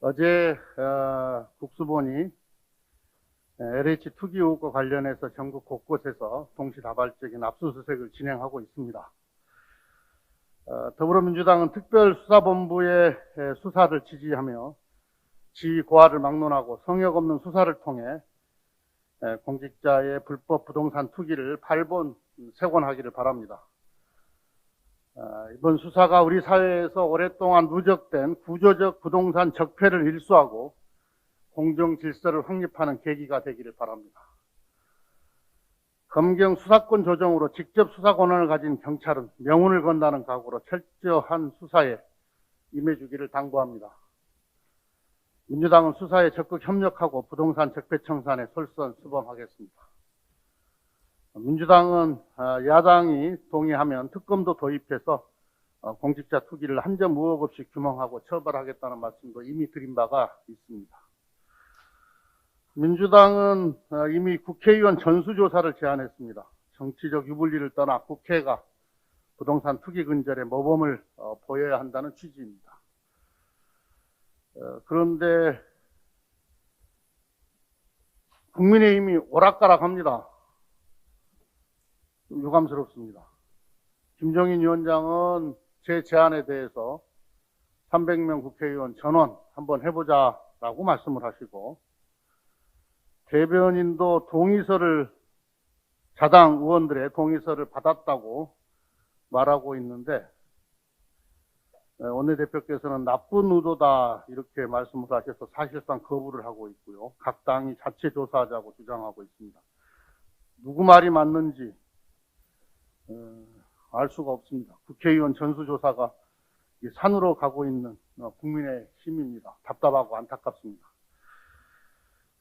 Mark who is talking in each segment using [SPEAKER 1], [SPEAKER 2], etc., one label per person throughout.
[SPEAKER 1] 어제 국수본이 LH 투기 의혹과 관련해서 전국 곳곳에서 동시다발적인 압수수색을 진행하고 있습니다. 더불어민주당은 특별수사본부의 수사를 지지하며 지위 고하를 막론하고 성역 없는 수사를 통해 공직자의 불법 부동산 투기를 발본색원하기를 바랍니다. 이번 수사가 우리 사회에서 오랫동안 누적된 구조적 부동산 적폐를 일수하고 공정 질서를 확립하는 계기가 되기를 바랍니다. 검경 수사권 조정으로 직접 수사 권한을 가진 경찰은 명운을 건다는 각오로 철저한 수사에 임해주기를 당부합니다. 민주당은 수사에 적극 협력하고 부동산 적폐 청산에 솔선수범하겠습니다. 민주당은 야당이 동의하면 특검도 도입해서 공직자 투기를 한 점 의혹 없이 규명하고 처벌하겠다는 말씀도 이미 드린 바가 있습니다. 민주당은 이미 국회의원 전수조사를 제안했습니다. 정치적 유불리를 떠나 국회가 부동산 투기 근절에 모범을 보여야 한다는 취지입니다. 그런데 국민의힘이 오락가락합니다. 유감스럽습니다. 김종인 위원장은 제 제안에 대해서 300명 국회의원 전원 한번 해보자라고 말씀을 하시고, 대변인도 자당 의원들의 동의서를 받았다고 말하고 있는데, 원내대표께서는 나쁜 의도다 이렇게 말씀을 하셔서 사실상 거부를 하고 있고요. 각 당이 자체 조사하자고 주장하고 있습니다. 누구 말이 맞는지 알 수가 없습니다. 국회의원 전수조사가 산으로 가고 있는 국민의 힘입니다. 답답하고 안타깝습니다.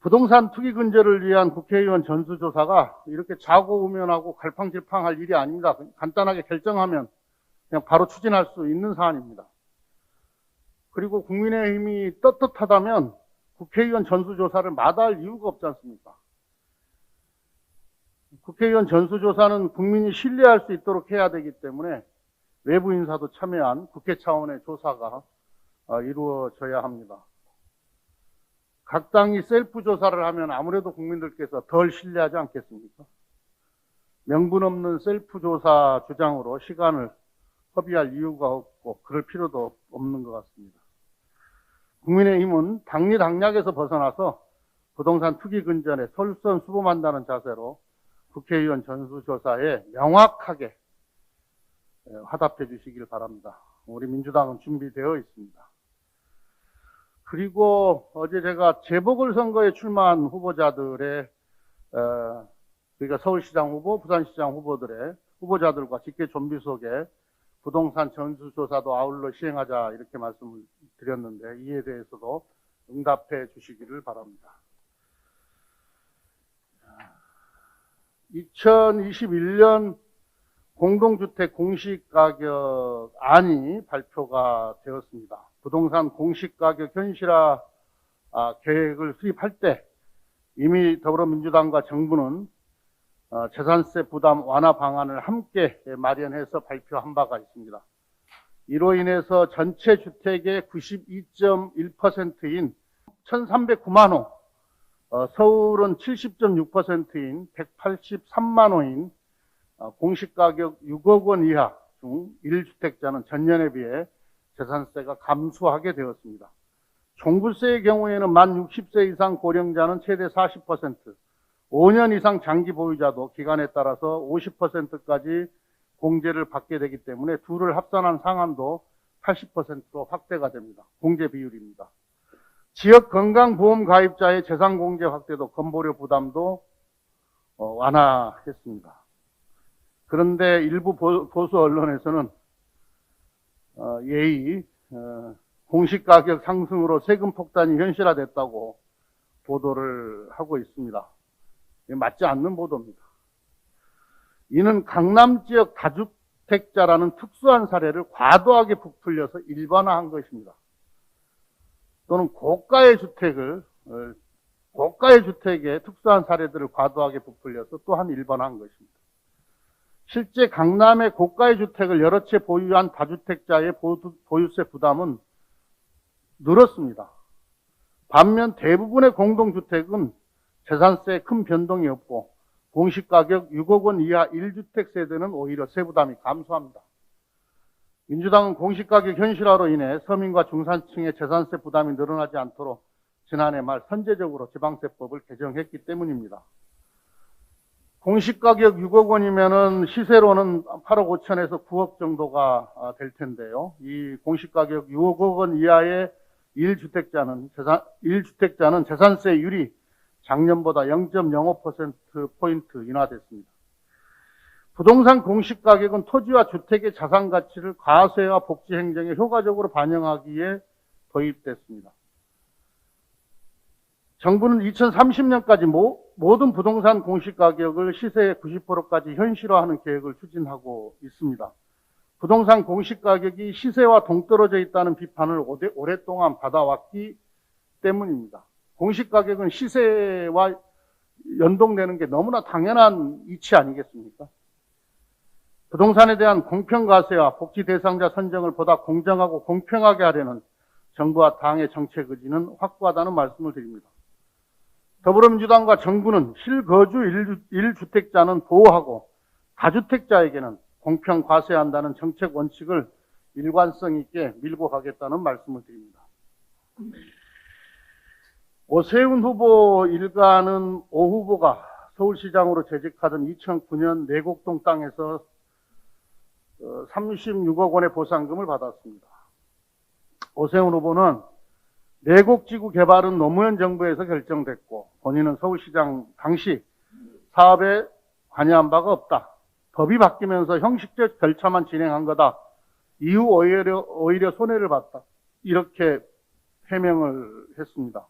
[SPEAKER 1] 부동산 투기 근절을 위한 국회의원 전수조사가 이렇게 좌고우면하고 갈팡질팡할 일이 아닙니다. 간단하게 결정하면 그냥 바로 추진할 수 있는 사안입니다. 그리고 국민의힘이 떳떳하다면 국회의원 전수조사를 마다할 이유가 없지 않습니까? 국회의원 전수조사는 국민이 신뢰할 수 있도록 해야 되기 때문에 외부 인사도 참여한 국회 차원의 조사가 이루어져야 합니다. 각 당이 셀프 조사를 하면 아무래도 국민들께서 덜 신뢰하지 않겠습니까? 명분 없는 셀프 조사 주장으로 시간을 허비할 이유가 없고 그럴 필요도 없는 것 같습니다. 국민의힘은 당리당략에서 벗어나서 부동산 투기 근절에 솔선수범한다는 자세로 국회의원 전수조사에 명확하게 화답해 주시길 바랍니다. 우리 민주당은 준비되어 있습니다. 그리고 어제 제가 재보궐선거에 출마한 후보자들의 그러니까 서울시장 후보, 부산시장 후보자들과 직계 좀비 속에 부동산 전수조사도 아울러 시행하자 이렇게 말씀을 드렸는데, 이에 대해서도 응답해 주시기를 바랍니다. 2021년 공동주택 공시가격안이 발표가 되었습니다. 부동산 공시가격 현실화 계획을 수립할 때 이미 더불어민주당과 정부는 재산세 부담 완화 방안을 함께 마련해서 발표한 바가 있습니다. 이로 인해서 전체 주택의 92.1%인 1,309만 호, 서울은 70.6%인 183만 호인 공시가격 6억 원 이하 중 1주택자는 전년에 비해 재산세가 감소하게 되었습니다. 종부세의 경우에는 만 60세 이상 고령자는 최대 40%, 5년 이상 장기 보유자도 기간에 따라서 50%까지 공제를 받게 되기 때문에 둘을 합산한 상한도 80%로 확대가 됩니다. 공제 비율입니다. 지역 건강보험 가입자의 재산 공제 확대도 건보료 부담도 완화했습니다. 그런데 일부 보수 언론에서는 공시가격 상승으로 세금 폭탄이 현실화됐다고 보도를 하고 있습니다. 맞지 않는 보도입니다. 이는 강남 지역 다주택자라는 특수한 사례를 과도하게 부풀려서 일반화한 것입니다. 또는 고가의 주택의 특수한 사례들을 과도하게 부풀려서 또한 일반화한 것입니다. 실제 강남의 고가의 주택을 여러 채 보유한 다주택자의 보유세 부담은 늘었습니다. 반면 대부분의 공동주택은 재산세에 큰 변동이 없고 공시가격 6억 원 이하 1주택 세대는 오히려 세부담이 감소합니다. 민주당은 공시가격 현실화로 인해 서민과 중산층의 재산세 부담이 늘어나지 않도록 지난해 말 선제적으로 지방세법을 개정했기 때문입니다. 공시가격 6억 원이면은 시세로는 8억 5천에서 9억 정도가 될 텐데요. 이 공시가격 6억 원 이하의 1주택자는 재산세율이 작년보다 0.05%포인트 인하됐습니다. 부동산 공시가격은 토지와 주택의 자산 가치를 과세와 복지 행정에 효과적으로 반영하기에 도입됐습니다. 정부는 2030년까지 모든 부동산 공시가격을 시세의 90%까지 현실화하는 계획을 추진하고 있습니다. 부동산 공시가격이 시세와 동떨어져 있다는 비판을 오랫동안 받아왔기 때문입니다. 공시가격은 시세와 연동되는 게 너무나 당연한 이치 아니겠습니까? 부동산에 대한 공평과세와 복지 대상자 선정을 보다 공정하고 공평하게 하려는 정부와 당의 정책 의지는 확고하다는 말씀을 드립니다. 더불어민주당과 정부는 실거주 1주택자는 보호하고 다주택자에게는 공평 과세한다는 정책 원칙을 일관성 있게 밀고 가겠다는 말씀을 드립니다. 오세훈 후보 일가는 오 후보가 서울시장으로 재직하던 2009년 내곡동 땅에서 36억 원의 보상금을 받았습니다. 오세훈 후보는 내곡지구 개발은 노무현 정부에서 결정됐고 본인은 서울시장 당시 사업에 관여한 바가 없다. 법이 바뀌면서 형식적 절차만 진행한 거다. 이후 오히려 손해를 봤다. 이렇게 해명을 했습니다.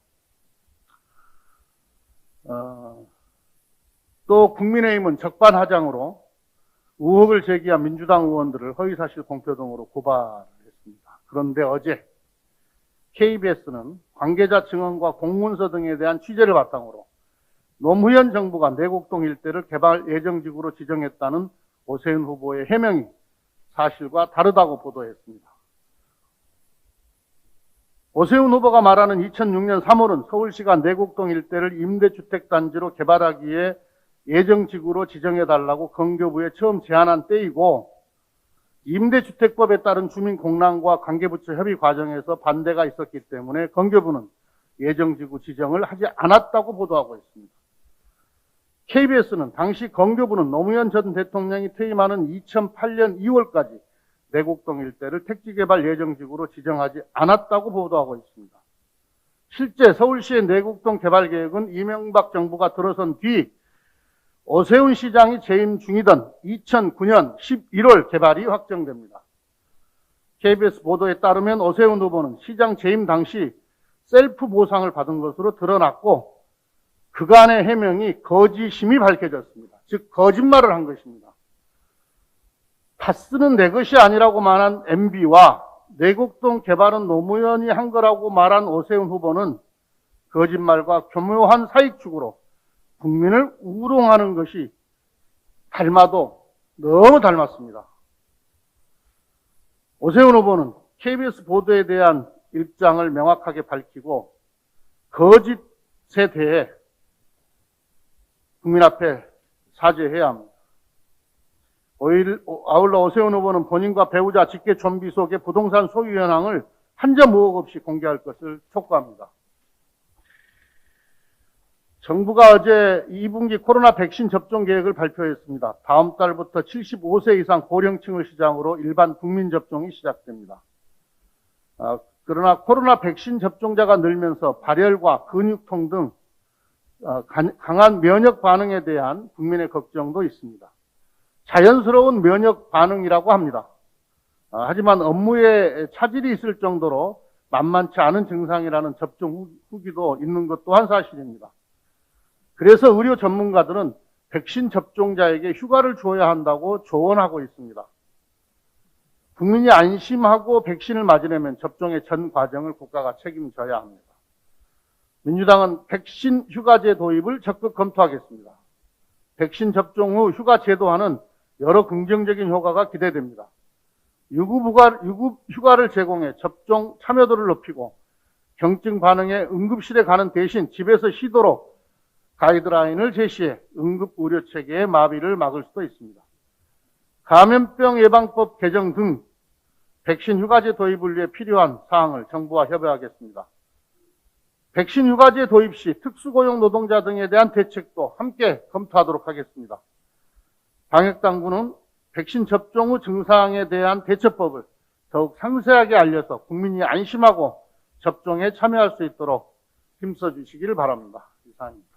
[SPEAKER 1] 또 국민의힘은 적반하장으로 의혹을 제기한 민주당 의원들을 허위사실 공표 등으로 고발했습니다. 그런데 어제 KBS는 관계자 증언과 공문서 등에 대한 취재를 바탕으로 노무현 정부가 내곡동 일대를 개발 예정지구로 지정했다는 오세훈 후보의 해명이 사실과 다르다고 보도했습니다. 오세훈 후보가 말하는 2006년 3월은 서울시가 내곡동 일대를 임대주택단지로 개발하기에 예정지구로 지정해달라고 건교부에 처음 제안한 때이고 임대주택법에 따른 주민공란과 관계부처 협의 과정에서 반대가 있었기 때문에 건교부는 예정지구 지정을 하지 않았다고 보도하고 있습니다. KBS는 당시 건교부는 노무현 전 대통령이 퇴임하는 2008년 2월까지 내곡동 일대를 택지개발 예정지구로 지정하지 않았다고 보도하고 있습니다. 실제 서울시의 내곡동 개발 계획은 이명박 정부가 들어선 뒤 오세훈 시장이 재임 중이던 2009년 11월 개발이 확정됩니다. KBS 보도에 따르면 오세훈 후보는 시장 재임 당시 셀프 보상을 받은 것으로 드러났고 그간의 해명이 거짓임이 밝혀졌습니다. 즉 거짓말을 한 것입니다. 다스는 내 것이 아니라고 말한 MB와 내곡동 개발은 노무현이 한 거라고 말한 오세훈 후보는 거짓말과 교묘한 사익 추구로 국민을 우롱하는 것이 닮아도 너무 닮았습니다. 오세훈 후보는 KBS 보도에 대한 입장을 명확하게 밝히고 거짓에 대해 국민 앞에 사죄해야 합니다. 아울러 오세훈 후보는 본인과 배우자 직계 좀비 속의 부동산 소유 현황을 한 점 의혹 없이 공개할 것을 촉구합니다. 정부가 어제 2분기 코로나 백신 접종 계획을 발표했습니다. 다음 달부터 75세 이상 고령층을 시작으로 일반 국민 접종이 시작됩니다. 그러나 코로나 백신 접종자가 늘면서 발열과 근육통 등 강한 면역 반응에 대한 국민의 걱정도 있습니다. 자연스러운 면역 반응이라고 합니다. 하지만 업무에 차질이 있을 정도로 만만치 않은 증상이라는 접종 후기도 있는 것 또한 사실입니다. 그래서 의료 전문가들은 백신 접종자에게 휴가를 줘야 한다고 조언하고 있습니다. 국민이 안심하고 백신을 맞으려면 접종의 전 과정을 국가가 책임져야 합니다. 민주당은 백신 휴가제 도입을 적극 검토하겠습니다. 백신 접종 후 휴가 제도화는 여러 긍정적인 효과가 기대됩니다. 유급 휴가를 제공해 접종 참여도를 높이고 경증 반응에 응급실에 가는 대신 집에서 쉬도록 가이드라인을 제시해 응급 의료 체계의 마비를 막을 수도 있습니다. 감염병 예방법 개정 등 백신 휴가제 도입을 위해 필요한 사항을 정부와 협의하겠습니다. 백신 휴가제 도입 시 특수고용 노동자 등에 대한 대책도 함께 검토하도록 하겠습니다. 방역당국은 백신 접종 후 증상에 대한 대처법을 더욱 상세하게 알려서 국민이 안심하고 접종에 참여할 수 있도록 힘써 주시기를 바랍니다. 이상입니다.